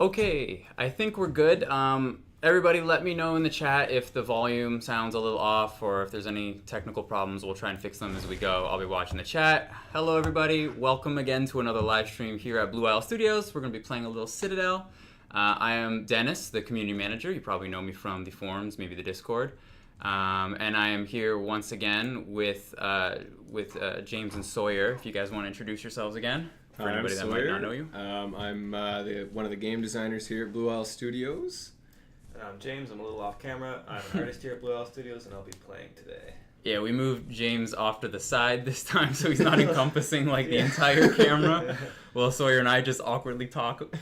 Okay, I think we're good. Everybody let me know in the chat if the volume sounds a little off or if there's any technical problems. We'll try and fix them as we go. I'll be watching the chat. Hello, everybody. Welcome again to another live stream here at Blue Isle Studios. We're going to be playing a little Citadel. I am Dennis, the community manager. You probably know me from the forums, maybe the Discord. And I am here once again with James and Sawyer. If you guys want to introduce yourselves again. For anybody that might not know you. I'm one of the game designers here at Blue Isle Studios. And I'm James. I'm a little off camera. I'm an artist here at Blue Isle Studios, and I'll be playing today. Yeah, we moved James off to the side this time, so he's not encompassing like the entire camera. Well, Sawyer and I just awkwardly talk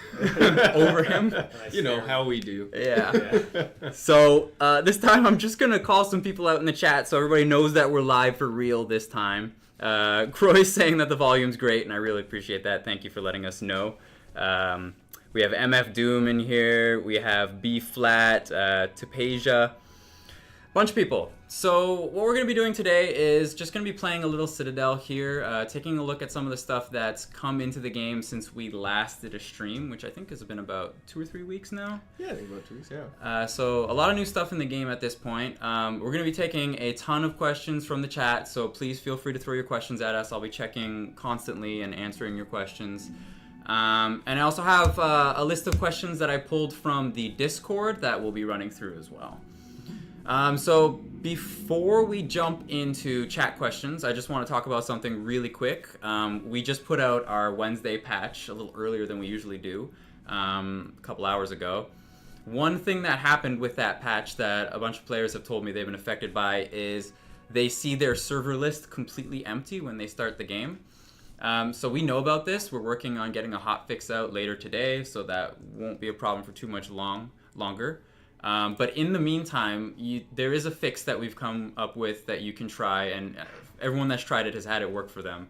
over him. You know how we do. Yeah. So this time I'm just gonna call some people out in the chat so everybody knows that we're live for real this time. Croy's saying that the volume's great, and I really appreciate that. Thank you for letting us know. We have MF Doom in here. We have B Flat, Tapasia, bunch of people. So what we're going to be doing today is just going to be playing a little Citadel here, taking a look at some of the stuff that's come into the game since we last did a stream, which I think has been about 2 or 3 weeks now. Yeah, I think about 2 weeks, yeah. So a lot of new stuff in the game at this point. We're going to be taking a ton of questions from the chat, so please feel free to throw your questions at us. I'll be checking constantly and answering your questions. And I also have a list of questions that I pulled from the Discord that we'll be running through as well. So before we jump into chat questions, I just want to talk about something really quick. We just put out our Wednesday patch a little earlier than we usually do, a couple hours ago. One thing that happened with that patch that a bunch of players have told me they've been affected by is they see their server list completely empty when they start the game. So we know about this. We're working on getting a hotfix out later today, so that won't be a problem for too much longer. But in the meantime, there is a fix that we've come up with that you can try, and everyone that's tried it has had it work for them.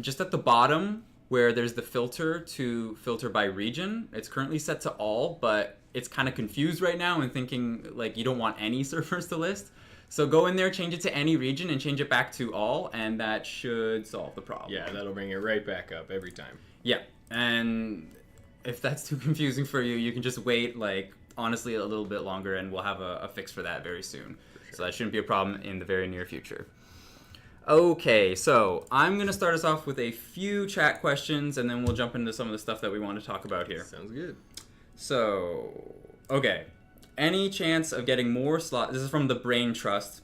Just at the bottom where there's the filter to filter by region, it's currently set to all, but it's kind of confused right now and thinking like you don't want any servers to list. So go in there, change it to any region, and change it back to all, and that should solve the problem. Yeah, that'll bring it right back up every time. Yeah, and if that's too confusing for you, you can just wait, like, honestly, a little bit longer, and we'll have a fix for that very soon. Sure. So that shouldn't be a problem in the very near future. Okay, so I'm going to start us off with a few chat questions, and then we'll jump into some of the stuff that we want to talk about here. Sounds good. So, okay. Any chance of getting more slots? This is from the Brain Trust.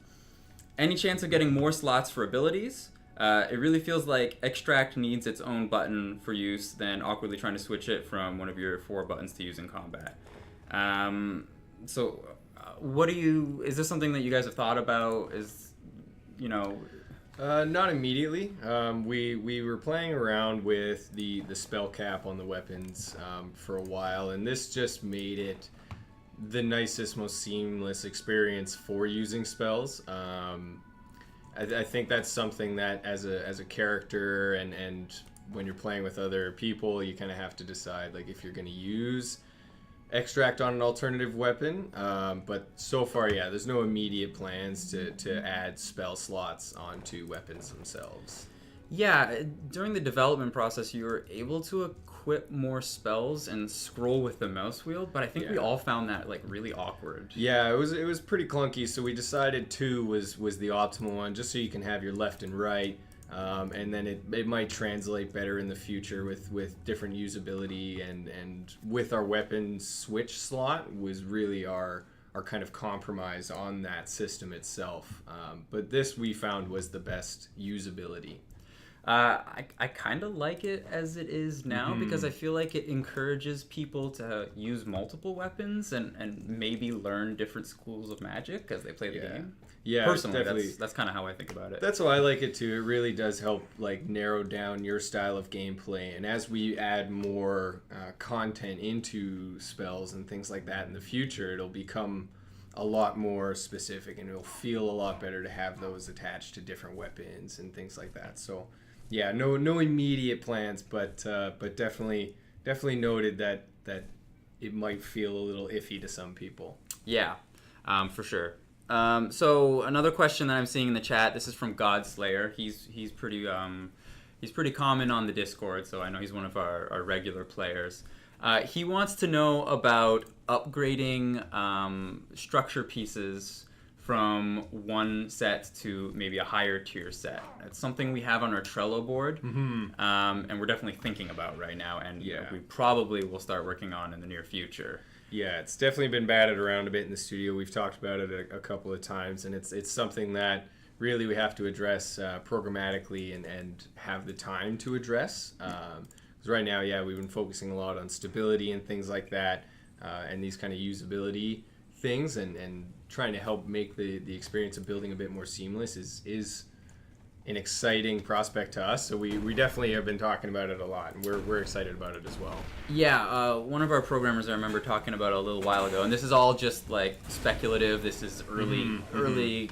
Any chance of getting more slots for abilities? It really feels like Extract needs its own button for use than awkwardly trying to switch it from one of your 4 buttons to use in combat. What do you? Is this something that you guys have thought about? Not immediately. We were playing around with the spell cap on the weapons for a while, and this just made it the nicest, most seamless experience for using spells. I think that's something that as a character and when you're playing with other people, you kind of have to decide like if you're going to use Extract on an alternative weapon. But so far, yeah, there's no immediate plans to add spell slots onto weapons themselves. Yeah, during the development process, you were able to equip more spells and scroll with the mouse wheel, but I think we all found that like really awkward. Yeah, it was pretty clunky, so we decided 2 was the optimal one, just so you can have your left and right, and then it might translate better in the future with different usability, and with our weapon switch slot was really our kind of compromise on that system itself. But this we found was the best usability. I kind of like it as it is now because I feel like it encourages people to use multiple weapons and maybe learn different schools of magic as they play the game. Yeah, personally, definitely. That's kind of how I think about it. That's why I like it too. It really does help like narrow down your style of gameplay, and as we add more content into spells and things like that in the future, it'll become a lot more specific, and it'll feel a lot better to have those attached to different weapons and things like that. So yeah, no immediate plans, but definitely noted that it might feel a little iffy to some people. Yeah, for sure. So another question that I'm seeing in the chat, this is from Godslayer. He's pretty common on the Discord, so I know he's one of our regular players. He wants to know about upgrading structure pieces from one set to maybe a higher tier set. It's something we have on our Trello board, and we're definitely thinking about right now, and we probably will start working on in the near future. Yeah, it's definitely been batted around a bit in the studio. We've talked about it a couple of times, and it's something that really we have to address programmatically and have the time to address. Because right now, we've been focusing a lot on stability and things like that, and these kind of usability things, and trying to help make the experience of building a bit more seamless is an exciting prospect to us. So we definitely have been talking about it a lot, and we're excited about it as well. Yeah, one of our programmers I remember talking about a little while ago, and this is all just like speculative. This is early,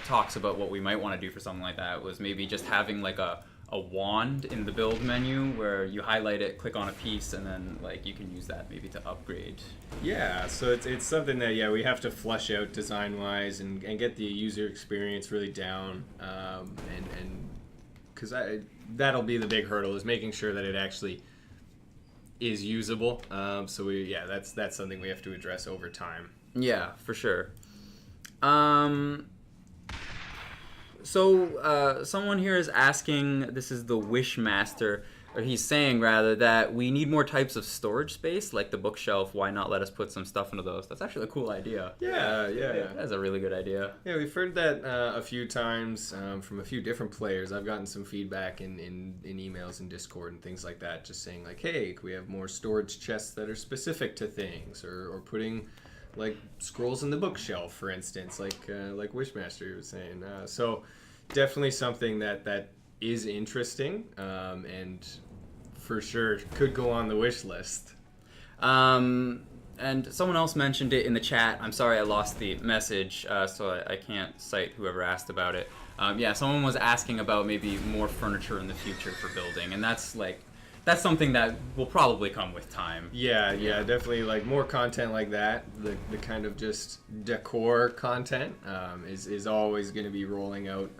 talks about what we might want to do for something like that. Was maybe just having like a wand in the build menu where you highlight it, click on a piece, and then like you can use that maybe to upgrade. Yeah, so it's something that we have to flush out design wise and get the user experience really down, and because that'll be the big hurdle, is making sure that it actually is usable. So that's something we have to address over time. Yeah, for sure. So someone here is asking, this is the Wishmaster, or he's saying rather, that we need more types of storage space, like the bookshelf. Why not let us put some stuff into those? That's actually a cool idea. Yeah. That's a really good idea. Yeah, we've heard that a few times from a few different players. I've gotten some feedback in emails and Discord and things like that, just saying like, hey, can we have more storage chests that are specific to things, or putting like scrolls in the bookshelf, for instance, like Wishmaster was saying. So definitely something that is interesting, and for sure could go on the wish list. And someone else mentioned it in the chat. I'm sorry I lost the message, so I can't cite whoever asked about it. Someone was asking about maybe more furniture in the future for building, and that's something that will probably come with time. Yeah, definitely like more content like that. The kind of just decor content is always going to be rolling out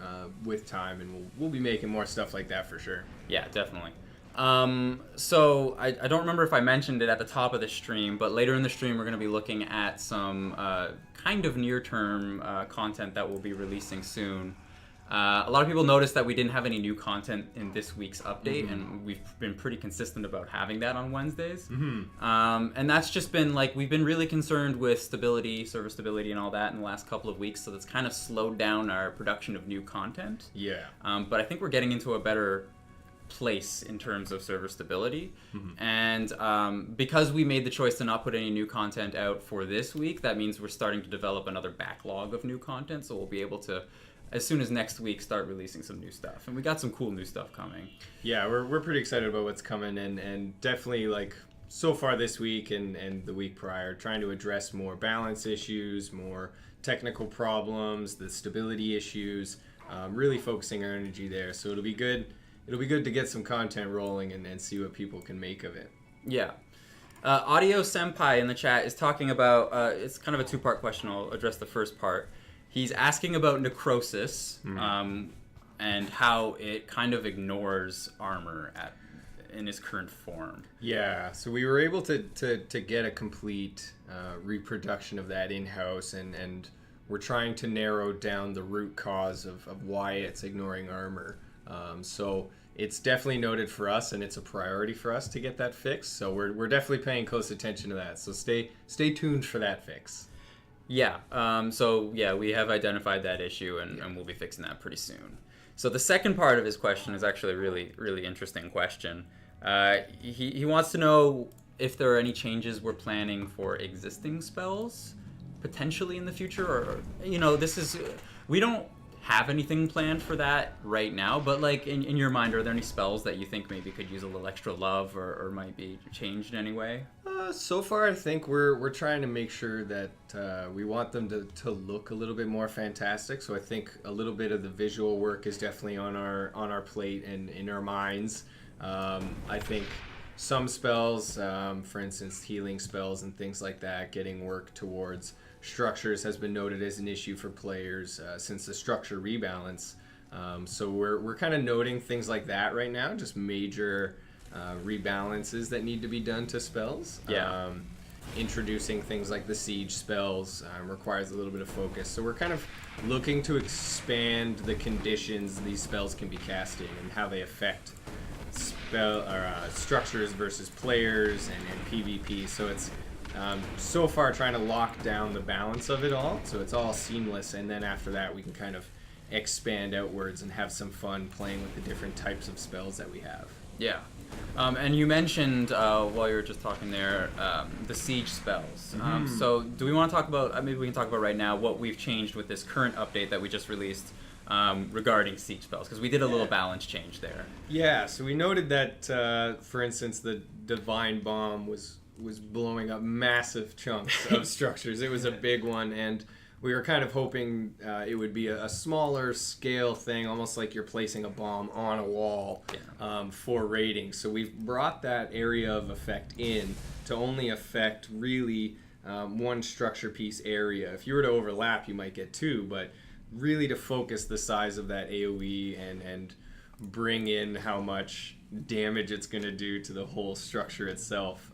with time, and we'll be making more stuff like that for sure. Yeah, definitely. So I don't remember if I mentioned it at the top of the stream, but later in the stream we're going to be looking at some kind of near-term content that we'll be releasing soon. A lot of people noticed that we didn't have any new content in this week's update, and we've been pretty consistent about having that on Wednesdays. And that's just been like, we've been really concerned with stability, server stability, and all that in the last couple of weeks, so that's kind of slowed down our production of new content. Yeah. But I think we're getting into a better place in terms of server stability, and because we made the choice to not put any new content out for this week, that means we're starting to develop another backlog of new content, so we'll be able to, as soon as next week, start releasing some new stuff. And we got some cool new stuff coming. Yeah, we're pretty excited about what's coming, and definitely like so far this week and the week prior, trying to address more balance issues, more technical problems, the stability issues, really focusing our energy there. So it'll be good to get some content rolling and see what people can make of it. Yeah. Audio Senpai in the chat is talking about, it's kind of a two-part question. I'll address the first part. He's asking about necrosis, and how it kind of ignores armor in its current form. Yeah, so we were able to get a complete reproduction of that in-house, and we're trying to narrow down the root cause of why it's ignoring armor. So it's definitely noted for us, and it's a priority for us to get that fixed. So we're definitely paying close attention to that. So stay tuned for that fix. Yeah. We have identified that issue, and we'll be fixing that pretty soon. So the second part of his question is actually a really, really interesting question. He wants to know if there are any changes we're planning for existing spells potentially in the future, or we don't have anything planned for that right now, but like in your mind, are there any spells that you think maybe could use a little extra love or might be changed in any way? So far, I think we're trying to make sure that we want them to look a little bit more fantastic. So I think a little bit of the visual work is definitely on our plate and in our minds. I think some spells, for instance, healing spells and things like that, getting work towards structures has been noted as an issue for players since the structure rebalance. So we're kind of noting things like that right now, just major rebalances that need to be done to spells. Yeah. Introducing things like the siege spells requires a little bit of focus. So we're kind of looking to expand the conditions these spells can be casting and how they affect structures versus players and PvP. So it's so far trying to lock down the balance of it all, so it's all seamless, and then after that we can kind of expand outwards and have some fun playing with the different types of spells that we have. Yeah. And you mentioned while you were just talking there the siege spells. So do we want to talk about, maybe we can talk about right now what we've changed with this current update that we just released regarding siege spells, because we did a little balance change there. Yeah, so we noted that, for instance, the Divine Bomb was blowing up massive chunks of structures. It was a big one, and we were kind of hoping it would be a smaller scale thing, almost like you're placing a bomb on a wall for raiding. So we've brought that area of effect in to only affect really one structure piece area. If you were to overlap, you might get two, but really to focus the size of that AoE and bring in how much damage it's going to do to the whole structure itself.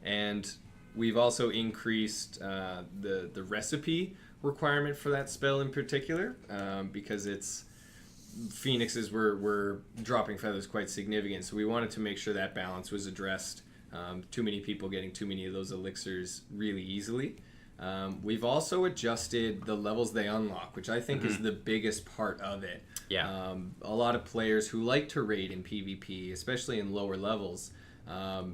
And we've also increased the recipe requirement for that spell in particular, because it's phoenixes were dropping feathers quite significant. So we wanted to make sure that balance was addressed. Too many people getting too many of those elixirs really easily. We've also adjusted the levels they unlock, which I think is the biggest part of it. Yeah. A lot of players who like to raid in PvP, especially in lower levels,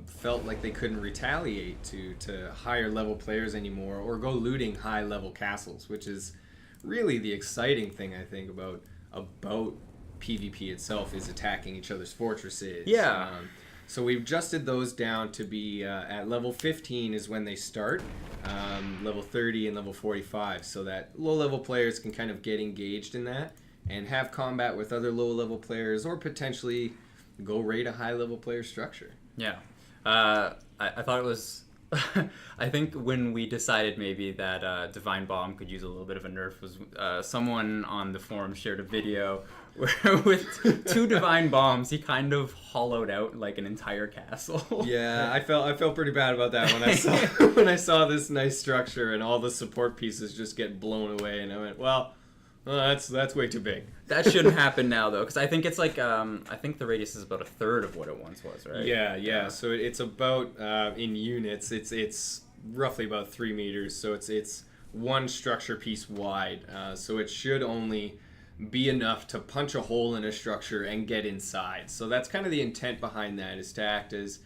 felt like they couldn't retaliate to higher level players anymore or go looting high level castles, which is really the exciting thing I think about PvP itself, is attacking each other's fortresses. Yeah. So we've adjusted those down to be at level 15 is when they start, level 30 and level 45, so that low-level players can kind of get engaged in that and have combat with other low-level players, or potentially go raid a high-level player structure. Yeah. I thought it was... I think when we decided maybe that Divine Bomb could use a little bit of a nerf was someone on the forum shared a video where with two Divine Bombs he kind of hollowed out like an entire castle. Yeah, I felt pretty bad about that when I saw when I saw this nice structure and all the support pieces just get blown away, and I went, well, that's way too big. That shouldn't happen now though, because I think it's like I think the radius is about a third of what it once was, right? Yeah. So it's about in units, it's roughly about 3 meters. So it's one structure piece wide. So it should only be enough to punch a hole in a structure and get inside. So that's kind of the intent behind that, is to act as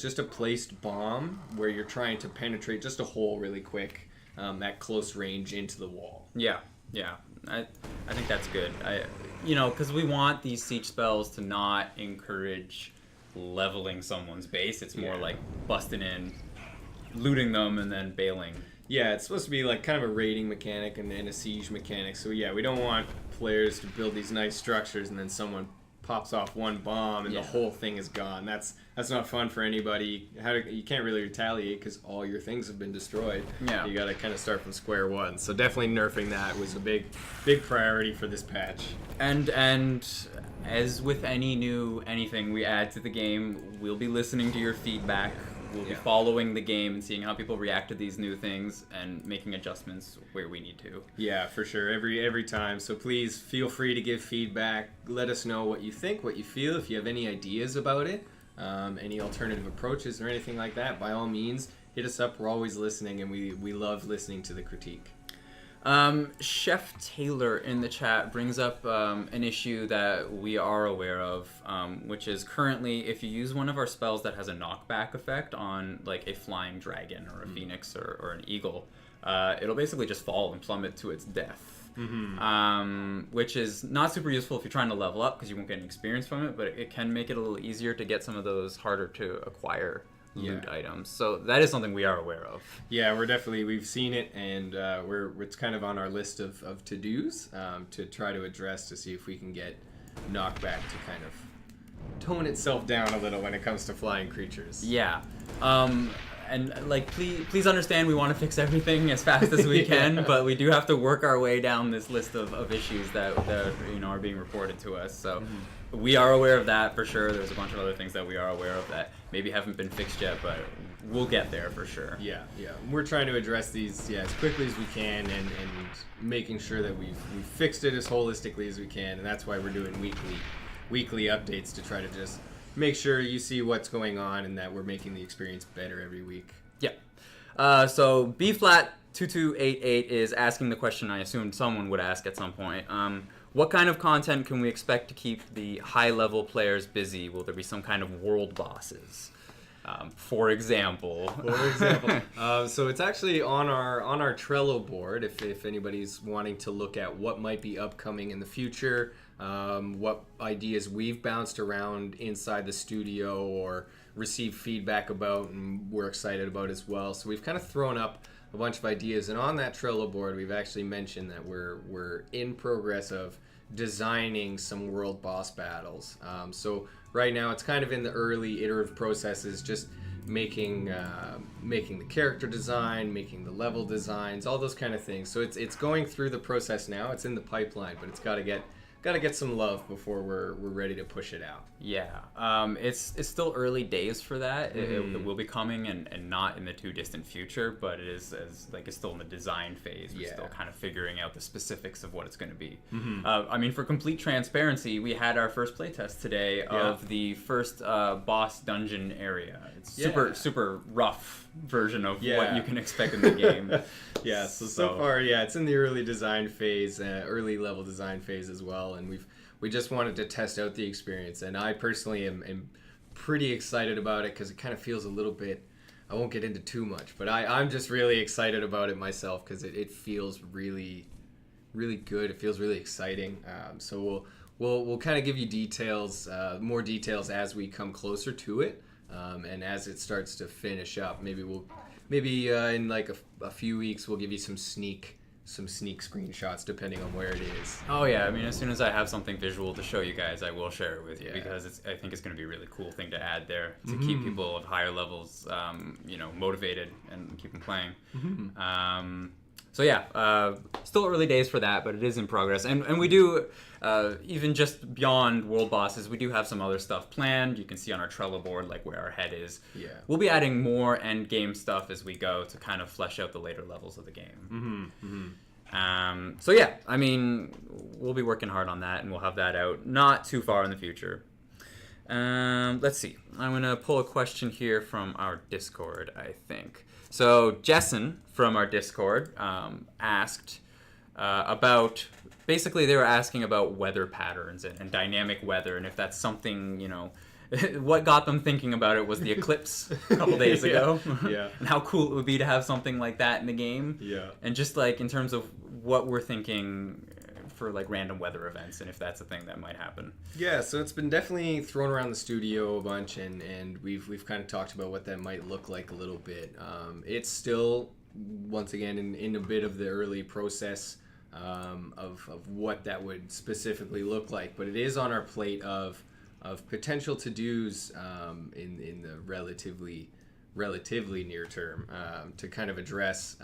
just a placed bomb where you're trying to penetrate just a hole really quick at close range into the wall. Yeah. I think that's good. Because we want these siege spells to not encourage leveling someone's base. It's more like busting in, looting them, and then bailing. Yeah, it's supposed to be like kind of a raiding mechanic and then a siege mechanic. So yeah, we don't want players to build these nice structures and then someone pops off one bomb and the whole thing is gone. That's not fun for anybody. You can't really retaliate because all your things have been destroyed. Yeah. You got to kind of start from square one. So definitely nerfing that was a big priority for this patch. And as with anything we add to the game, we'll be listening to your feedback. We'll be following the game and seeing how people react to these new things and making adjustments where we need to. Yeah, for sure. Every time. So please feel free to give feedback. Let us know what you think, what you feel. If you have any ideas about it, any alternative approaches or anything like that, by all means, hit us up. We're always listening, and we love listening to the critique. Chef Taylor in the chat brings up an issue that we are aware of, which is currently if you use one of our spells that has a knockback effect on like a flying dragon or a phoenix or an eagle, it'll basically just fall and plummet to its death. Which is not super useful if you're trying to level up because you won't get any experience from it, but it can make it a little easier to get some of those harder to acquire loot items. So that is something we are aware of. Yeah, we've seen it, and it's kind of on our list of to-dos to try to address, to see if we can get knockback to kind of tone itself down a little when it comes to flying creatures. Yeah. And like, please understand, we want to fix everything as fast as we can, but we do have to work our way down this list of issues that are being reported to us. So we are aware of that for sure. There's a bunch of other things that we are aware of that maybe haven't been fixed yet, but we'll get there for sure. Yeah. We're trying to address these as quickly as we can, and making sure that we've fixed it as holistically as we can, and that's why we're doing weekly updates to try to just make sure you see what's going on and that we're making the experience better every week. Yeah. So B-Flat2288 is asking the question I assumed someone would ask at some point. What kind of content can we expect to keep the high-level players busy? Will there be some kind of world bosses? For example. So it's actually on our Trello board. If anybody's wanting to look at what might be upcoming in the future, what ideas we've bounced around inside the studio or received feedback about and we're excited about as well. So we've kind of thrown up a bunch of ideas, and on that Trello board we've actually mentioned that we're in progress of designing some world boss battles. So right now it's kind of in the early iterative processes, just making the character design, making the level designs, all those kind of things. So it's going through the process now. It's in the pipeline, but it's got to get some love before we're ready to push it out. Yeah, it's still early days for that. It will be coming and not in the too distant future, but it's still in the design phase. We're still kind of figuring out the specifics of what it's going to be. I mean, for complete transparency, we had our first playtest today of the first boss dungeon area. It's super rough version of what you can expect in the game. So far, it's in the early design phase, early level design phase as well, and we just wanted to test out the experience, and I personally am pretty excited about it because it kind of feels a little bit, I won't get into too much, but I'm just really excited about it myself because it feels really, really good. It feels really exciting. So we'll kind of give you details, more details as we come closer to it, and as it starts to finish up. Maybe in like a few weeks we'll give you some sneak screenshots depending on where it is. Oh yeah, I mean, as soon as I have something visual to show you guys, I will share it with you because I think it's going to be a really cool thing to add there to keep people of higher levels, motivated and keep them playing. Still early days for that, but it is in progress. And we do, even just beyond world bosses, we do have some other stuff planned. You can see on our Trello board like where our head is. Yeah. We'll be adding more end game stuff as we go to kind of flesh out the later levels of the game. I mean, we'll be working hard on that, and we'll have that out not too far in the future. Let's see. I'm going to pull a question here from our Discord, I think. So Jessen from our Discord asked about, basically they were asking about weather patterns and dynamic weather, and if that's something, what got them thinking about it was the eclipse a couple days ago. And how cool it would be to have something like that in the game. And just like in terms of what we're thinking for like random weather events and if that's a thing that might happen. So it's been definitely thrown around the studio a bunch, and we've kind of talked about what that might look like a little bit. It's still, once again, in a bit of the early process of what that would specifically look like, but it is on our plate of potential to-dos in the relatively near term to kind of address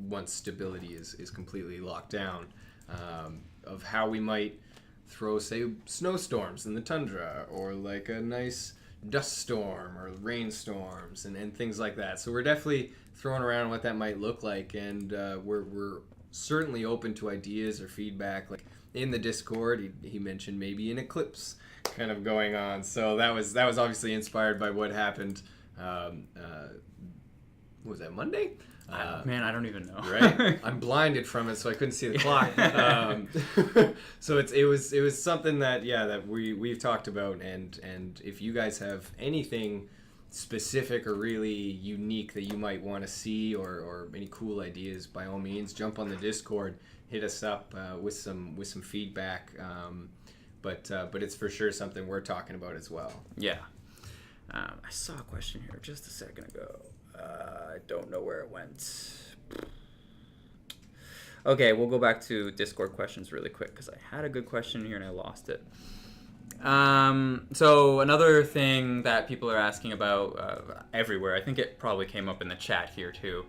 once stability is completely locked down, of how we might throw, say, snowstorms in the tundra, or like a nice dust storm or rainstorms and things like that. So we're definitely throwing around what that might look like, and we're certainly open to ideas or feedback. Like in the Discord, he mentioned maybe an eclipse kind of going on. So that was obviously inspired by what happened. What was that, Monday? Man, I don't even know. Right, I'm blinded from it, so I couldn't see the clock. So it was something that we've talked about, and if you guys have anything specific or really unique that you might want to see, or any cool ideas, by all means, jump on the Discord, hit us up with some feedback. But it's for sure something we're talking about as well. Yeah. I saw a question here just a second ago. I don't know where it went. Okay, we'll go back to Discord questions really quick because I had a good question here and I lost it. So another thing that people are asking about everywhere, I think it probably came up in the chat here too,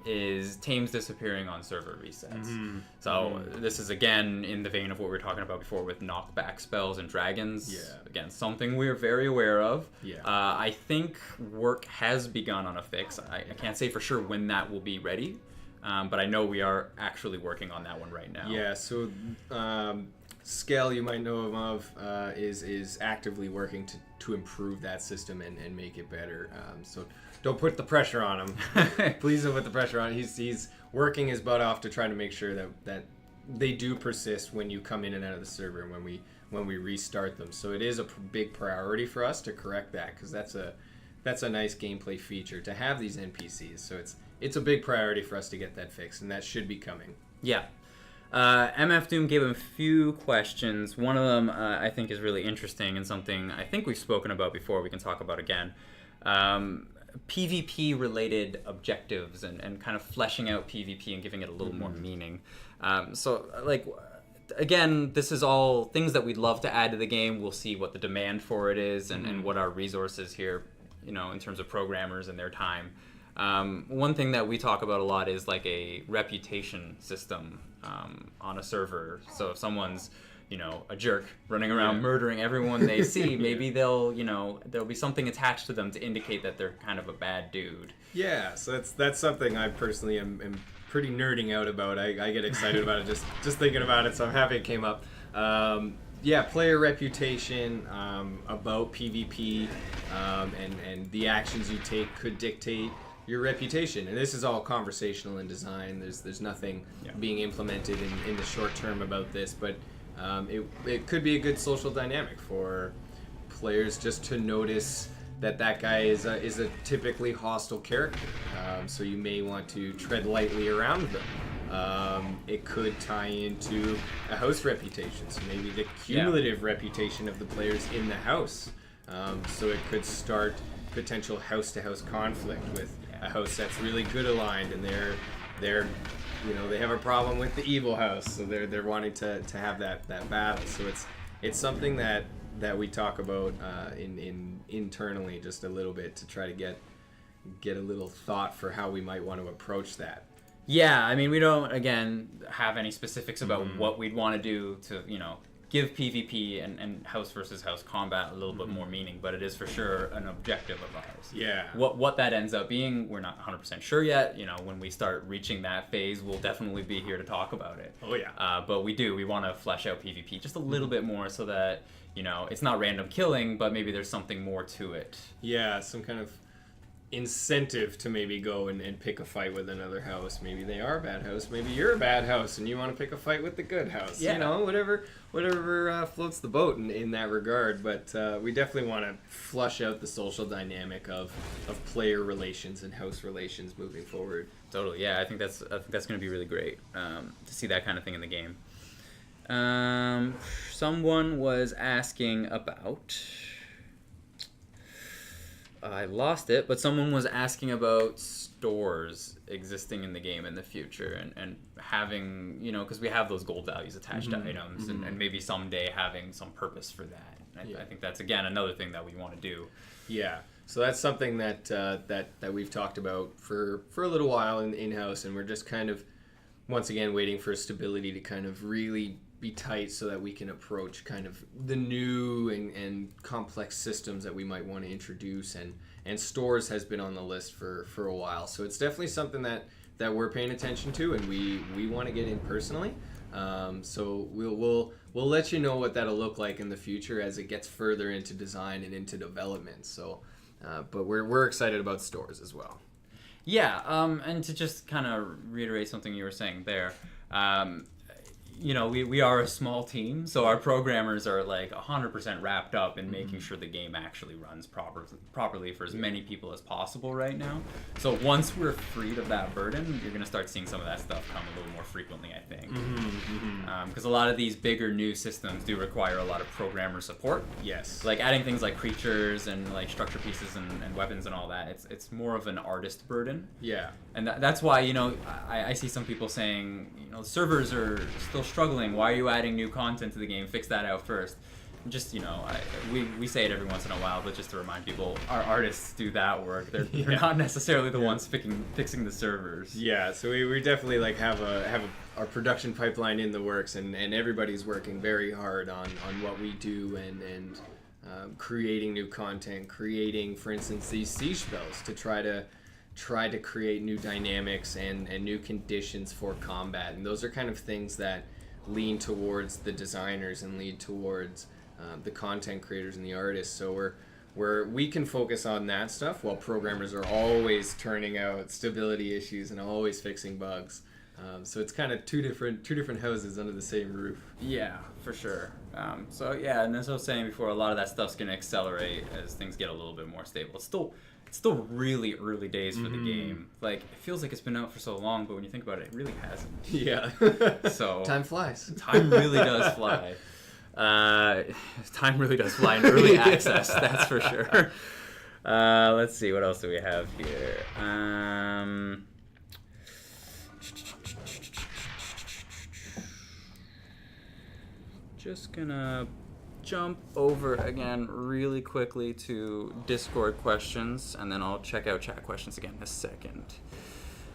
is tames disappearing on server resets. So this is again in the vein of what we were talking about before with knockback spells and dragons. Yeah. Again, something we're very aware of. Yeah. I think work has begun on a fix. I can't say for sure when that will be ready, but I know we are actually working on that one right now. Yeah, so Scale, you might know him of, is actively working to improve that system and make it better. So don't put the pressure on him. Please don't put the pressure on him. He's working his butt off to try to make sure that they do persist when you come in and out of the server and when we restart them. So it is a big priority for us to correct that, because that's a nice gameplay feature to have these NPCs. So it's a big priority for us to get that fixed, and that should be coming. Yeah. MF Doom gave him a few questions. One of them I think is really interesting and something I think we've spoken about before. We can talk about again. PvP related objectives and kind of fleshing out PvP and giving it a little more meaning. So like, again, this is all things that we'd love to add to the game. We'll see what the demand for it is and what our resources here, in terms of programmers and their time. One thing that we talk about a lot is like a reputation system on a server. So if someone's, a jerk running around murdering everyone they see, maybe there'll be something attached to them to indicate that they're kind of a bad dude. Yeah, so that's something I personally am pretty nerding out about. I get excited about it just thinking about it, so I'm happy it came up. Player reputation about PvP and the actions you take could dictate your reputation, and this is all conversational in design. There's nothing being implemented in the short term about this, but it could be a good social dynamic for players just to notice that guy is a typically hostile character, so you may want to tread lightly around them. It could tie into a house reputation, so maybe the cumulative reputation of the players in the house, so it could start potential house-to-house conflict with a house that's really good aligned, and they're they have a problem with the evil house, so they're wanting to have that battle. So it's something that we talk about internally just a little bit to try to get a little thought for how we might want to approach that. Yeah, I mean, we don't again have any specifics about what we'd want to do to give PvP and house versus house combat a little bit more meaning, but it is for sure an objective of ours. Yeah. What that ends up being, we're not 100% sure yet. When we start reaching that phase, we'll definitely be here to talk about it. Oh yeah. But we want to flesh out PvP just a little bit more so that, it's not random killing, but maybe there's something more to it. Yeah, some kind of incentive to maybe go and pick a fight with another house. Maybe they are a bad house. Maybe you're a bad house and you want to pick a fight with the good house. Yeah. Whatever floats the boat in that regard. But we definitely want to flush out the social dynamic of player relations and house relations moving forward. Totally. Yeah, I think that's going to be really great to see that kind of thing in the game. Someone was asking about. I lost it, but someone was asking about stores existing in the game in the future and having, because we have those gold values attached to items and maybe someday having some purpose for that. I think that's, again, another thing that we want to do. Yeah, so that's something that we've talked about for a little while in-house, and we're just kind of, once again, waiting for stability to kind of really be tight so that we can approach kind of the new and complex systems that we might want to introduce, and stores has been on the list for a while, so it's definitely something that we're paying attention to, and we want to get in personally. So we'll let you know what that'll look like in the future as it gets further into design and into development. So but we're excited about stores as well. Yeah, and to just kind of reiterate something you were saying there, we are a small team, so our programmers are like 100% wrapped up in making sure the game actually runs properly for as many people as possible right now. So once we're freed of that burden, you're going to start seeing some of that stuff come a little more frequently, I think. Because a lot of these bigger new systems do require a lot of programmer support. Yes. Like adding things like creatures and like structure pieces and weapons and all that, it's more of an artist burden. Yeah. And that's why, I see some people saying, servers are still struggling. Why are you adding new content to the game? Fix that out first. just, we say it every once in a while, but just to remind people, our artists do that work. They're not necessarily the ones fixing the servers. Yeah, so we definitely like have our production pipeline in the works, and everybody's working very hard on what we do and creating new content, creating, for instance, these siege spells to try to create new dynamics and new conditions for combat. And those are kind of things that lean towards the designers and lead towards the content creators and the artists. So we can focus on that stuff while programmers are always turning out stability issues and always fixing bugs. So it's kind of two different houses under the same roof. Yeah, for sure. And as I was saying before, a lot of that stuff's going to accelerate as things get a little bit more stable. It's still really early days for the game. Like, it feels like it's been out for so long, but when you think about it, it really hasn't. Yeah. So time flies. Time really does fly. Time really does fly in early access, that's for sure. Let's see, what else do we have here? Just gonna jump over again really quickly to Discord questions, and then I'll check out chat questions again in a second.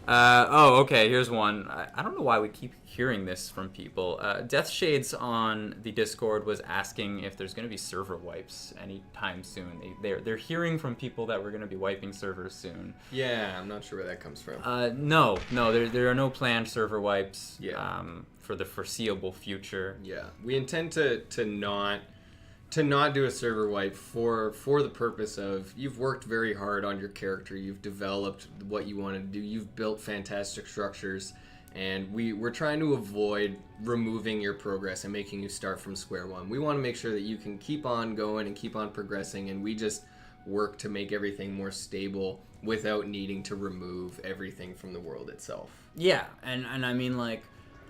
Okay, here's one. I don't know why we keep hearing this from people. Death Shades on the Discord was asking if there's going to be server wipes anytime soon. They're hearing from people that we're going to be wiping servers soon. Yeah, I'm not sure where that comes from. No, there are no planned server wipes. Yeah. For the foreseeable future. Yeah, we intend to not do a server wipe for the purpose of, you've worked very hard on your character, you've developed what you want to do, you've built fantastic structures, and we're trying to avoid removing your progress and making you start from square one. We want to make sure that you can keep on going and keep on progressing, and we just work to make everything more stable without needing to remove everything from the world itself. Yeah, and I mean, like,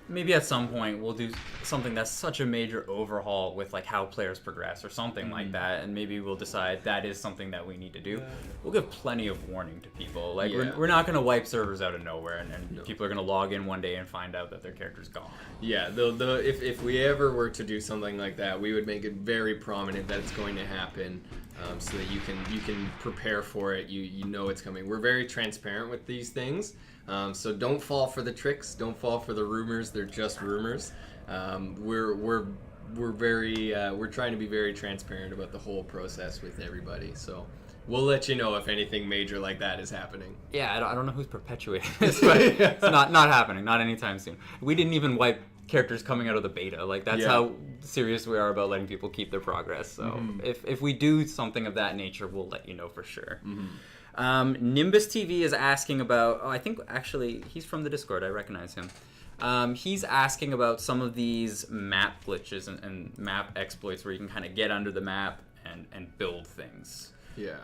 maybe at some point we'll do something that's such a major overhaul with like how players progress or something like that, and maybe we'll decide that is something that we need to do. We'll give plenty of warning to people. Like, we're not going to wipe servers out of nowhere, and people are going to log in one day and find out that their character's gone. Yeah, if we ever were to do something like that, we would make it very prominent that it's going to happen, so that you can prepare for it. You know it's coming. We're very transparent with these things. So don't fall for the tricks. Don't fall for the rumors. They're just rumors. We're trying to be very transparent about the whole process with everybody. So we'll let you know if anything major like that is happening. Yeah, I don't know who's perpetuating this, but it's not happening. Not anytime soon. We didn't even wipe characters coming out of the beta. Like, that's how serious we are about letting people keep their progress. So if we do something of that nature, we'll let you know for sure. Nimbus TV is asking about, I think actually he's from the Discord, I recognize him. He's asking about some of these map glitches and map exploits where you can kind of get under the map and build things. Yeah.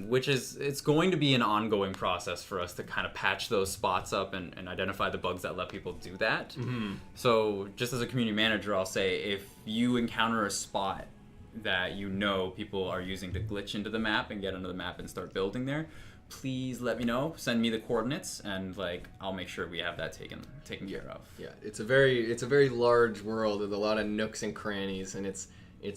It's going to be an ongoing process for us to kind of patch those spots up and identify the bugs that let people do that. So just as a community manager, I'll say, if you encounter a spot that people are using to glitch into the map and get under the map and start building there, please let me know. Send me the coordinates, and like, I'll make sure we have that taken care of. Yeah, it's a very large world with a lot of nooks and crannies, and it's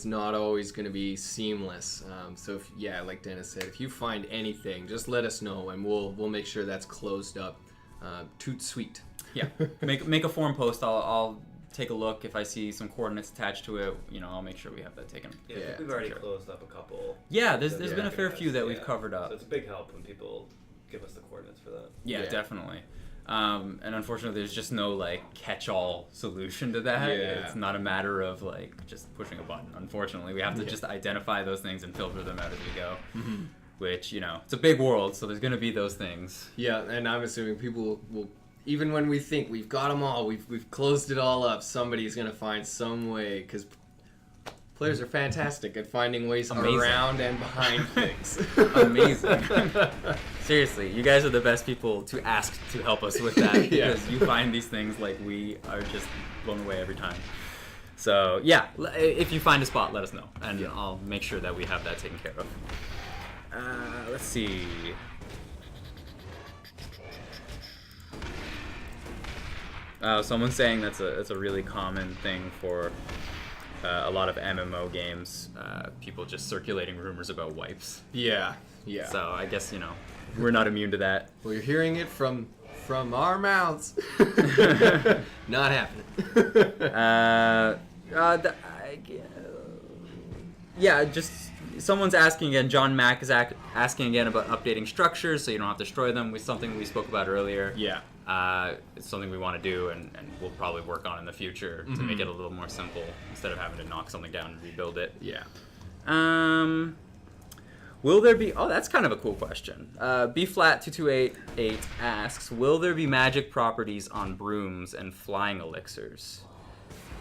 not always going to be seamless. So like Dennis said, if you find anything, just let us know, and we'll make sure that's closed up. Toot sweet. Yeah, make a forum post. I'll take a look. If I see some coordinates attached to it, I'll make sure we have that taken. Yeah, I think we've already closed up a couple. Yeah, there's been a fair few that we've covered up. So it's a big help when people give us the coordinates for that. Yeah, definitely. And unfortunately, there's just no like catch-all solution to that. Yeah. It's not a matter of like just pushing a button. Unfortunately, we have to just identify those things and filter them out as we go. Which, it's a big world, so there's going to be those things. Yeah, and I'm assuming people will, even when we think we've got them all, we've closed it all up, somebody's going to find some way, because players are fantastic at finding ways around and behind things. Amazing. Seriously, you guys are the best people to ask to help us with that, because you find these things like we are just blown away every time. So, yeah, if you find a spot, let us know, and I'll make sure that we have that taken care of. Let's see. Someone's saying that's a really common thing for a lot of MMO games, people just circulating rumors about wipes. Yeah. So I guess, we're not immune to that. Well, you're hearing it from our mouths. Not happening. Just someone's asking again. John Mack is asking again about updating structures so you don't have to destroy them. With something we spoke about earlier. Yeah. It's something we want to do, and we'll probably work on in the future to make it a little more simple instead of having to knock something down and rebuild it. Yeah. Will there be... Oh, that's kind of a cool question. BFlat2288 asks, will there be magic properties on brooms and flying elixirs?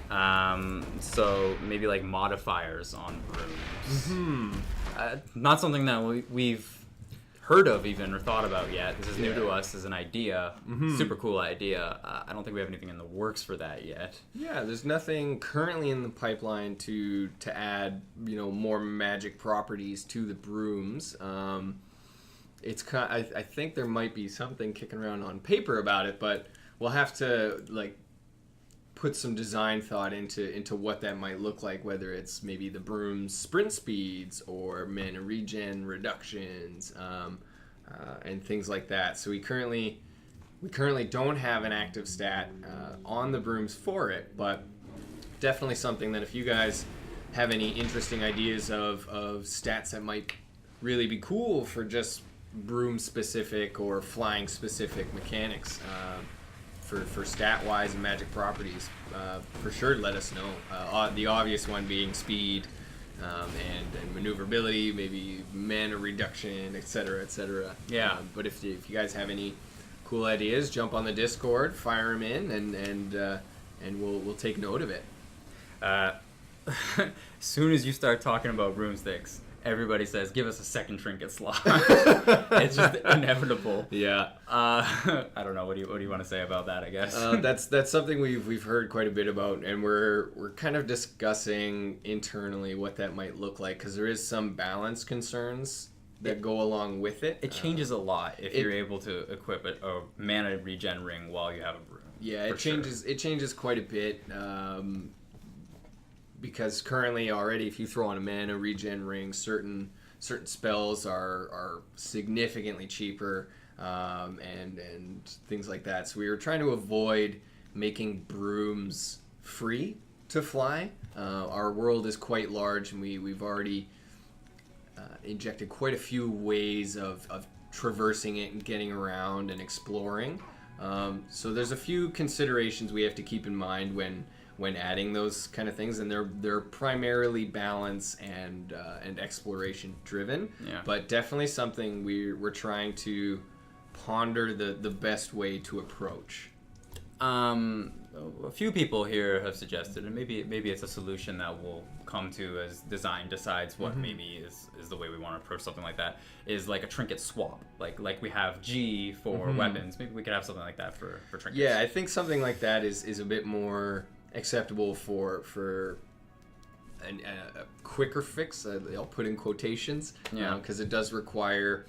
So maybe like modifiers on brooms. Not something that we've heard of even or thought about yet. This is new to us as an idea. Super cool idea. I don't think we have anything in the works for that yet. Yeah, there's nothing currently in the pipeline to add, more magic properties to the brooms. It's I think there might be something kicking around on paper about it, but we'll have to put some design thought into what that might look like, whether it's maybe the broom's sprint speeds or mana regen reductions, and things like that. So we currently don't have an active stat on the brooms for it, but definitely something that if you guys have any interesting ideas of stats that might really be cool for just broom specific or flying specific mechanics, for stat-wise and magic properties, for sure let us know. The obvious one being speed, and maneuverability, maybe mana reduction, etc., etc. Yeah. But if you guys have any cool ideas, jump on the Discord, fire them in, and we'll take note of it. As soon as you start talking about broomsticks, everybody says, give us a second trinket slot. It's just inevitable. Yeah. I don't know. What do you want to say about that, I guess? That's something we've heard quite a bit about, and we're kind of discussing internally what that might look like, because there is some balance concerns that go along with it. It changes a lot if you're able to equip a mana regen ring while you have a broom. Yeah, it changes quite a bit. Because currently already, if you throw on a mana regen ring, certain spells are significantly cheaper, and things like that. So we were trying to avoid making brooms free to fly. Our world is quite large, and we've already injected quite a few ways of traversing it and getting around and exploring. So there's a few considerations we have to keep in mind when adding those kind of things, and they're primarily balance and exploration driven. Yeah. But definitely something we're trying to ponder the best way to approach. A few people here have suggested, and maybe it's a solution that we'll come to as design decides what maybe is the way we want to approach something like that, is like a trinket swap, like we have G for weapons. Maybe we could have something like that for trinkets. Yeah, I think something like that is a bit more acceptable for a quicker fix. I'll put in quotations, because it does require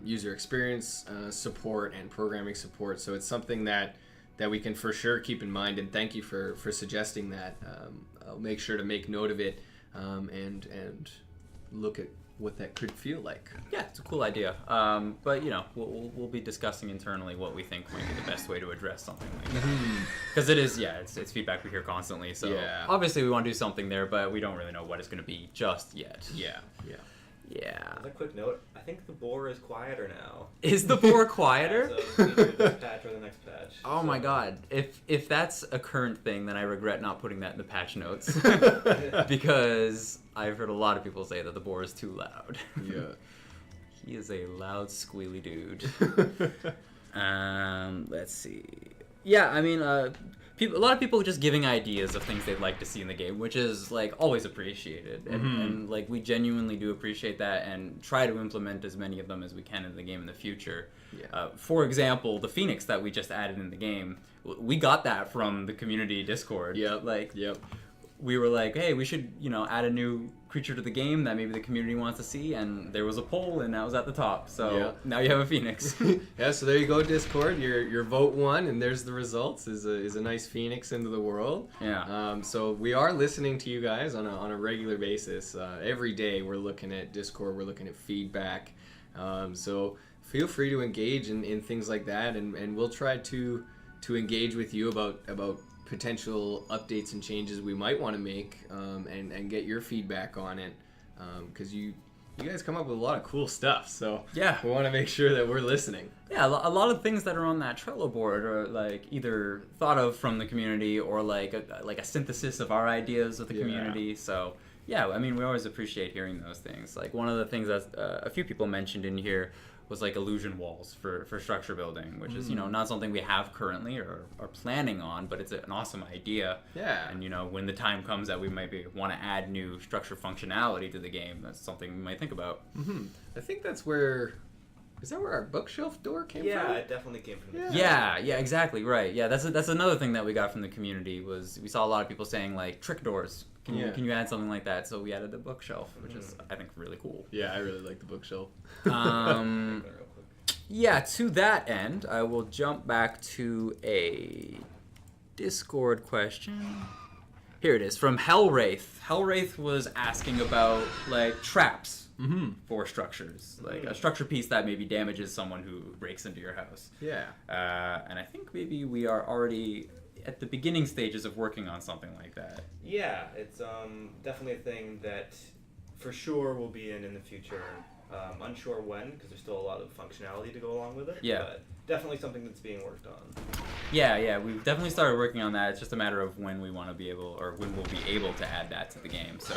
user experience support and programming support. So it's something that we can for sure keep in mind. And thank you for suggesting that. I'll make sure to make note of it, and look at what that could feel like. Yeah, it's a cool idea. But we'll be discussing internally what we think might be the best way to address something like that. Because it is, it's feedback we hear constantly. So obviously we want to do something there, but we don't really know what it's going to be just yet. Yeah. As a quick note, I think the boar is quieter now. Is the boar quieter? So either this patch or the next patch. Oh my god. If that's a current thing, then I regret not putting that in the patch notes. Because I've heard a lot of people say that the boar is too loud. Yeah. He is a loud, squealy dude. Let's see. Yeah, I mean, a lot of people just giving ideas of things they'd like to see in the game, which is always appreciated, and we genuinely do appreciate that and try to implement as many of them as we can in the game in the future. Yeah. For example, the Phoenix that we just added in the game, we got that from the community Discord. Yep. we were like, hey, we should, add a new creature to the game that maybe the community wants to see, and there was a poll, and that was at the top. So now you have a Phoenix. Yeah, so there you go, Discord. Your vote won, and there's the results. Is a nice Phoenix into the world. Yeah. So we are listening to you guys on a regular basis. Every day we're looking at Discord. We're looking at feedback. So feel free to engage in things like that, and we'll try to engage with you about potential updates and changes we might want to make, and get your feedback on it, because you guys come up with a lot of cool stuff, so yeah, we want to make sure that we're listening. Yeah, a lot of things that are on that Trello board are like either thought of from the community or like a synthesis of our ideas with the community. So yeah, I mean, we always appreciate hearing those things. Like one of the things that a few people mentioned in here was like illusion walls for structure building, which is, not something we have currently or are planning on, but it's an awesome idea. Yeah. And, when the time comes that we might want to add new structure functionality to the game, that's something we might think about. Mm-hmm. I think is that where our bookshelf door came from? Yeah, it definitely came from the Yeah, exactly, right. Yeah, that's another thing that we got from the community was we saw a lot of people saying, like, trick doors. Can you add something like that? So we added the bookshelf, which is, I think, really cool. Yeah, I really like the bookshelf. Yeah, to that end, I will jump back to a Discord question. Here it is, from Hellwraith. Hellwraith was asking about, like, traps for structures. Like, a structure piece that maybe damages someone who breaks into your house. Yeah. And I think maybe we are already at the beginning stages of working on something like that. Yeah, it's definitely a thing that for sure will be in the future. Unsure when, because there's still a lot of functionality to go along with it. Yeah. But definitely something that's being worked on. Yeah, we've definitely started working on that. It's just a matter of when we want to be able, or when we'll be able to add that to the game. So,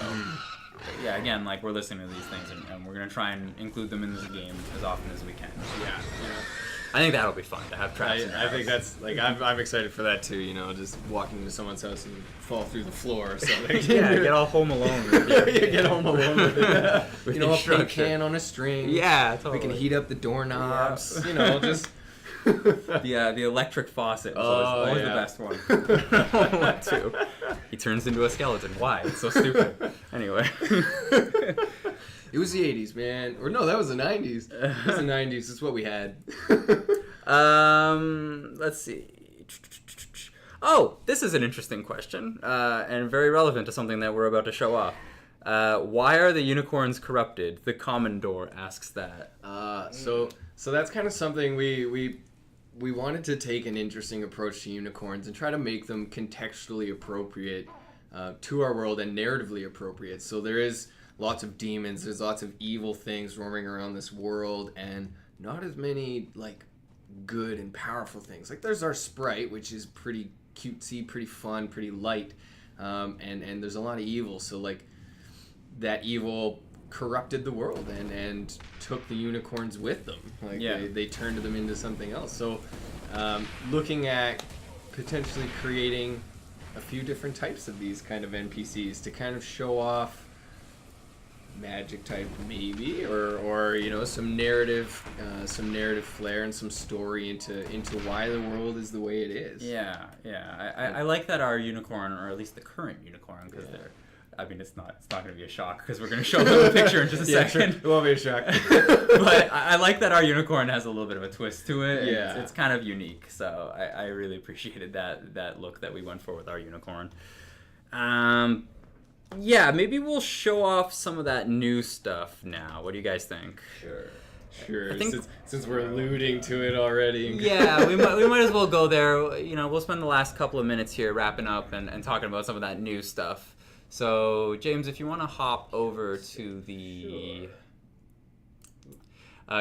yeah, again, like, we're listening to these things, and we're going to try and include them in the game as often as we can. Yeah. I think that'll be fun to have traps. I think that's like I'm excited for that too. Just walking into someone's house and fall through the floor or something. Yeah, get all Home Alone. Get Home Alone with it. With a paint can on a string. Yeah, totally. We can heat up the doorknobs. Yeah. Just the electric faucet is always the best one. One, two. He turns into a skeleton. Why? It's so stupid. Anyway. It was the 80s, man. Or no, that was the 90s. It was the 90s. It's what we had. Let's see. Oh, this is an interesting question, and very relevant to something that we're about to show off. Why are the unicorns corrupted? The Commodore asks that. So that's kind of something we wanted to take an interesting approach to unicorns and try to make them contextually appropriate to our world and narratively appropriate. So there is lots of demons, there's lots of evil things roaming around this world, and not as many, like, good and powerful things. Like, there's our sprite, which is pretty cutesy, pretty fun, pretty light, and there's a lot of evil. So, like, that evil corrupted the world and took the unicorns with them. Like, they turned them into something else. So, looking at potentially creating a few different types of these kind of NPCs to kind of show off magic type maybe, or some narrative flair and some story into why the world is the way it is. I like that our unicorn, or at least the current unicorn, because it's not going to be a shock because we're going to show them a picture in just a second. Sure. It won't be a shock. But I like that our unicorn has a little bit of a twist to it. Yeah. It's kind of unique, so I really appreciated that look that we went for with our unicorn. Yeah, maybe we'll show off some of that new stuff now. What do you guys think? Sure. I think, since we're alluding to it already. Yeah, we might as well go there. We'll spend the last couple of minutes here wrapping up and talking about some of that new stuff. So, James, if you want to hop over to the...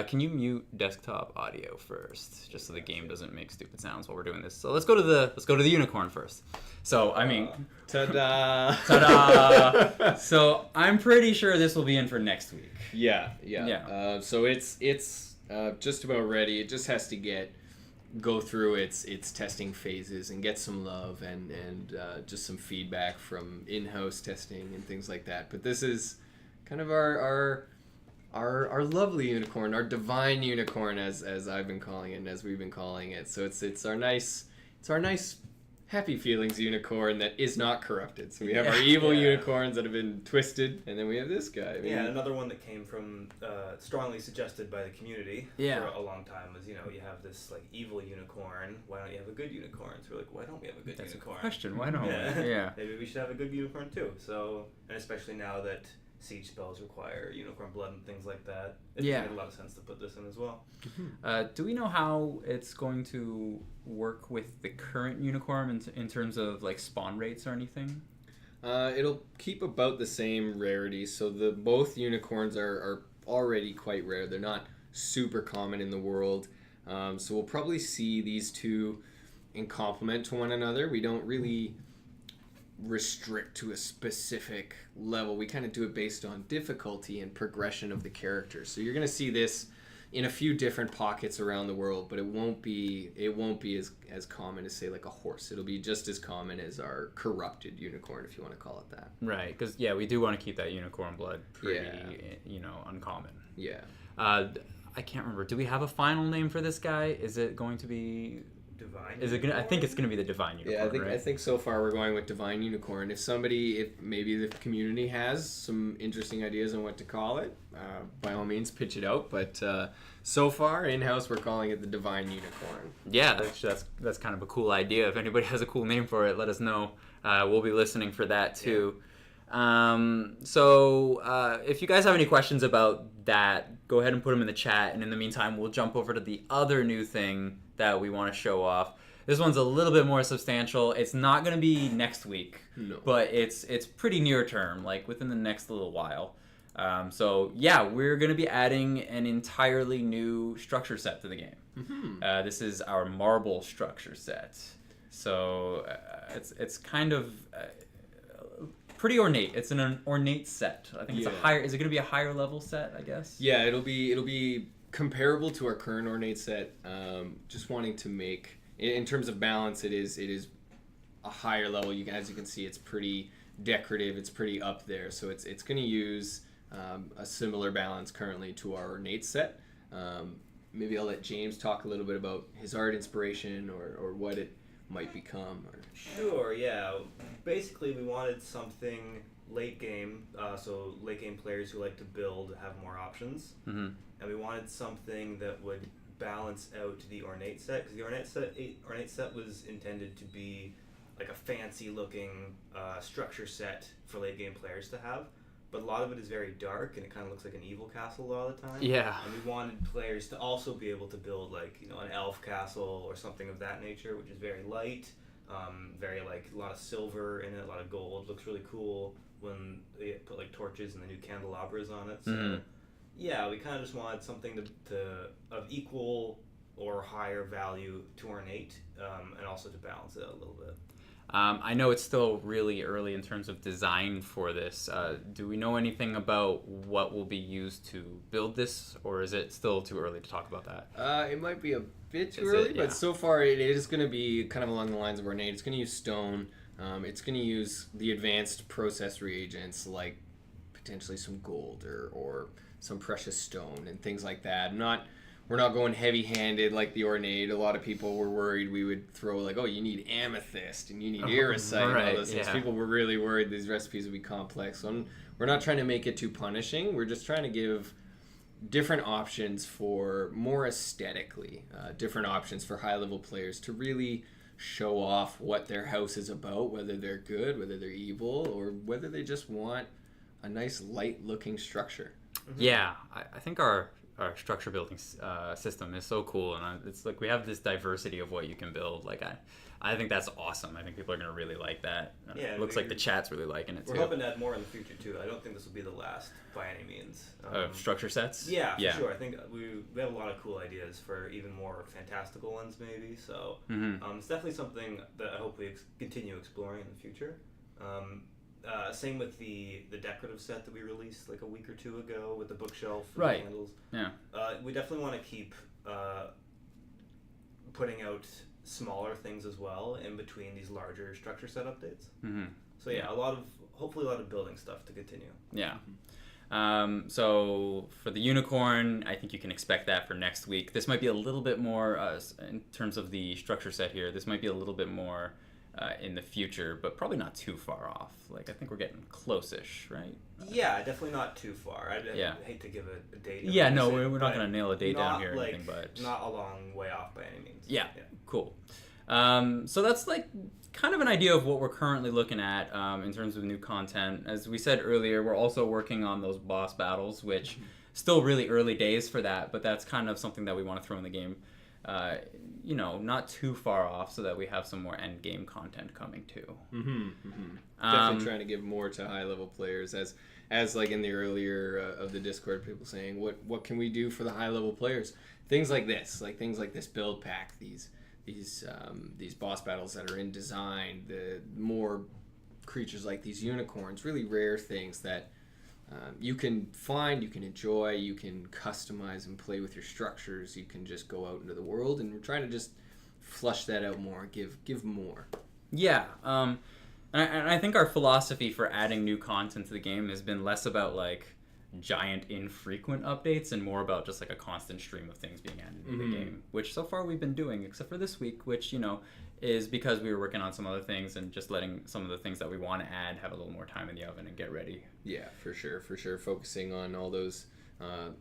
can you mute desktop audio first, just so the game doesn't make stupid sounds while we're doing this? So let's go to the unicorn first. So Ta-da! Ta-da! So I'm pretty sure this will be in for next week. Yeah. So it's just about ready. It just has to go through its testing phases and get some love and just some feedback from in-house testing and things like that. But this is kind of our lovely unicorn, our divine unicorn, as I've been calling it and as we've been calling it. So it's our nice Happy Feelings unicorn that is not corrupted. So we have our evil unicorns that have been twisted, and then we have this guy. I mean, another one that came from strongly suggested by the community for a long time was, you have this like evil unicorn. Why don't you have a good unicorn? So we're like, why don't we have a good That's unicorn? A question. Why don't we? Yeah. Maybe we should have a good unicorn too. So, and especially now that siege spells require unicorn blood and things like that, it made a lot of sense to put this in as well. Do we know how it's going to work with the current unicorn in terms of like spawn rates or anything? It'll keep about the same rarity. So both unicorns are already quite rare. They're not super common in the world. So we'll probably see these two in complement to one another. We don't really restrict to a specific level. We kind of do it based on difficulty and progression of the character. So you're going to see this in a few different pockets around the world, but it won't be as common as say like a horse. It'll be just as common as our corrupted unicorn, if you want to call it that. Right, because we do want to keep that unicorn blood pretty uncommon. Yeah. I can't remember. Do we have a final name for this guy? Is it going to be Divine? Is it gonna? I think it's gonna be the Divine Unicorn. Yeah, I think so far we're going with Divine Unicorn. If maybe the community has some interesting ideas on what to call it, by all means pitch it out. But so far in house we're calling it the Divine Unicorn. Yeah, that's kind of a cool idea. If anybody has a cool name for it, let us know. We'll be listening for that too. So if you guys have any questions about that, go ahead and put them in the chat. And in the meantime, we'll jump over to the other new thing that we want to show off. This one's a little bit more substantial. It's not going to be next week, but it's pretty near term, like within the next little while. We're going to be adding an entirely new structure set to the game. This is our marble structure set. So it's kind of pretty ornate. It's an ornate set. I think it's a higher. Is it going to be a higher level set? I guess. Yeah, it'll be comparable to our current ornate set. Just wanting to make, in terms of balance, it is a higher level. As you can see, it's pretty decorative. It's pretty up there. So it's going to use a similar balance currently to our ornate set. Maybe I'll let James talk a little bit about his art inspiration or what it might become. Sure, yeah. Basically, we wanted something late game, so late game players who like to build have more options. And we wanted something that would balance out the ornate set, because the ornate set was intended to be like a fancy looking structure set for late game players to have. But a lot of it is very dark, and it kind of looks like an evil castle a lot of the time. Yeah. And we wanted players to also be able to build, like, an elf castle or something of that nature, which is very light, very, like, a lot of silver in it, a lot of gold. Looks really cool when they put, like, torches and the new candelabras on it. So, yeah, we kind of just wanted something of equal or higher value to ornate, and also to balance it a little bit. I know it's still really early in terms of design for this. Do we know anything about what will be used to build this, or is it still too early to talk about that? It might be a bit too early, but so far it is going to be kind of along the lines of ornate. It's going to use stone. It's going to use the advanced process reagents like potentially some gold or some precious stone and things like that. We're not going heavy-handed like the ornate. A lot of people were worried we would throw like, oh, you need amethyst and you need irisite and all those things. People were really worried these recipes would be complex. So we're not trying to make it too punishing. We're just trying to give different options for more aesthetically, different options for high-level players to really show off what their house is about, whether they're good, whether they're evil, or whether they just want a nice light-looking structure. Yeah, I think our structure building system is so cool, and it's like we have this diversity of what you can build. Like I think that's awesome. I think people are gonna really like that. Yeah, it looks like the chat's really liking it too. We're hoping to add more in the future too. I don't think this will be the last by any means. Structure sets? Yeah, for sure. I think we have a lot of cool ideas for even more fantastical ones maybe. So it's definitely something that I hope we continue exploring in the future. Same with the decorative set that we released like a week or two ago with the bookshelf and the candles. Yeah. We definitely want to keep putting out smaller things as well in between these larger structure set updates. So hopefully a lot of building stuff to continue. Yeah. So for the unicorn, I think you can expect that for next week. This might be a little bit more in terms of the structure set here. This might be a little bit more in the future, but probably not too far off. Like, I think we're getting close-ish, right? Yeah, definitely not too far. I Yeah. hate to give a date. Yeah, no, release it, we're not but going to nail a date down not, here or like, anything, but... not a long way off by any means. Yeah, cool. So that's like kind of an idea of what we're currently looking at in terms of new content. As we said earlier, we're also working on those boss battles, which still really early days for that, but that's kind of something that we want to throw in the game. You know, not too far off, so that we have some more end game content coming too. Definitely trying to give more to high level players, as like in the earlier of the Discord, people saying what can we do for the high level players? Things like this build pack, these boss battles that are in design, the more creatures like these unicorns, really rare things that you can find, you can enjoy, you can customize and play with your structures. You can just go out into the world, and we're trying to just flush that out more, give more. Yeah, and I think our philosophy for adding new content to the game has been less about like giant infrequent updates and more about just like a constant stream of things being added to the game, which so far we've been doing, except for this week, which, you know, is because we were working on some other things and just letting some of the things that we want to add have a little more time in the oven and get ready. Yeah, for sure. Focusing on all those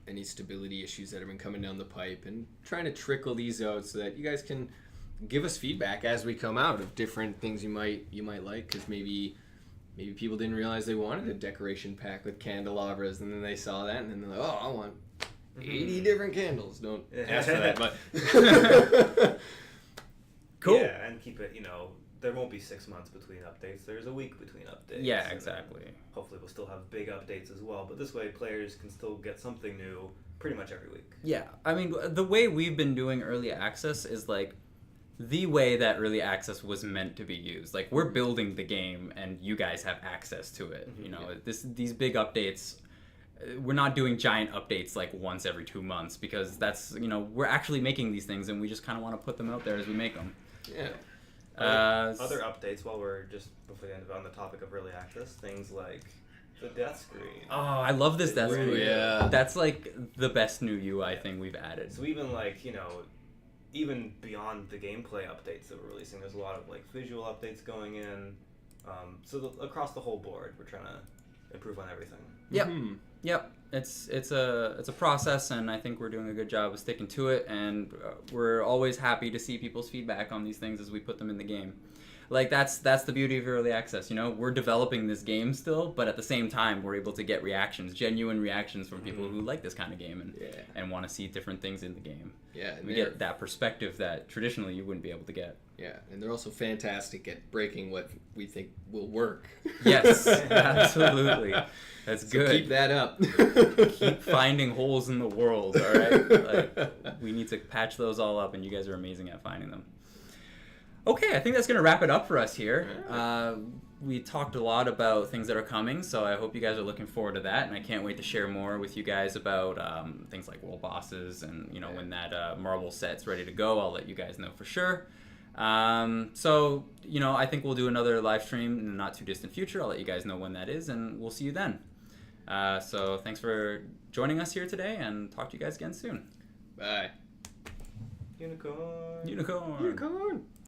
any stability issues that have been coming down the pipe and trying to trickle these out so that you guys can give us feedback as we come out of different things you might like, because maybe people didn't realize they wanted a decoration pack with candelabras, and then they saw that, and then they're like, oh, I want 80 different candles. Don't ask for that, but... Cool. Yeah, and keep it, you know, there won't be 6 months between updates. There's a week between updates. Yeah, exactly. Hopefully we'll still have big updates as well, but this way players can still get something new pretty much every week. Yeah, I mean, the way we've been doing early access is like the way that early access was meant to be used. Like, we're building the game and you guys have access to it. You know, these big updates, we're not doing giant updates like once every 2 months, because that's, you know, we're actually making these things and we just kind of want to put them out there as we make them. Yeah. Other updates, while we're just before the end of on the topic of early access, things like the death screen. Oh, I love this death screen. Yeah. That's like the best new UI thing we've added. So even like, you know, even beyond the gameplay updates that we're releasing, there's a lot of like visual updates going in. So across the whole board, we're trying to improve on everything. Yep. Yep. It's a process, and I think we're doing a good job of sticking to it, and we're always happy to see people's feedback on these things as we put them in the game. Like, that's the beauty of early access, you know? We're developing this game still, but at the same time, we're able to get reactions, genuine reactions from people who like this kind of game and want to see different things in the game. Yeah. We get that perspective that traditionally you wouldn't be able to get. Yeah, and they're also fantastic at breaking what we think will work. Yes, absolutely. That's So good. keep that up. Keep finding holes in the world, all right? Like, we need to patch those all up, and you guys are amazing at finding them. Okay, I think that's going to wrap it up for us here. We talked a lot about things that are coming, so I hope you guys are looking forward to that, and I can't wait to share more with you guys about things like world bosses, and, you know, when that marble set's ready to go, I'll let you guys know for sure. So, you know, I think we'll do another live stream in the not too distant future. I'll let you guys know when that is, and we'll see you then. So thanks for joining us here today, and talk to you guys again soon. Bye. Unicorn. Unicorn. Unicorn.